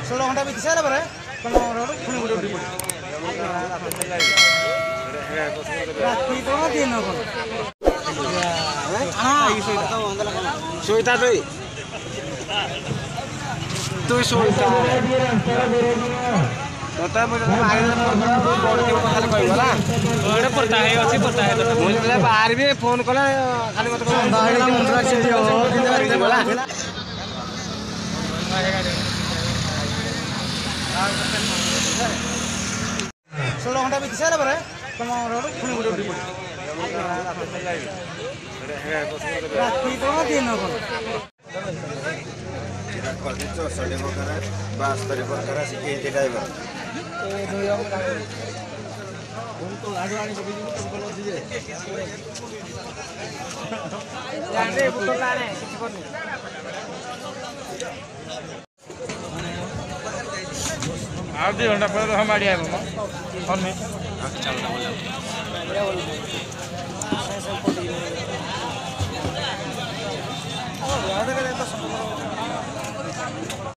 षोल घंटा बीती सारा पर सोईता तु सोईता तोता मुझे आगे बड़ के खाली कहबला ओडे पता है मुझे बाहर भी फोन कला खाली मत बागला मुंडरा से हो किंदा बोला 16 घंटा बीती सारा पर पुणी गोटे उठी पड़े राति तो दिन आधे घंटा पहले हम आड़िया फोन में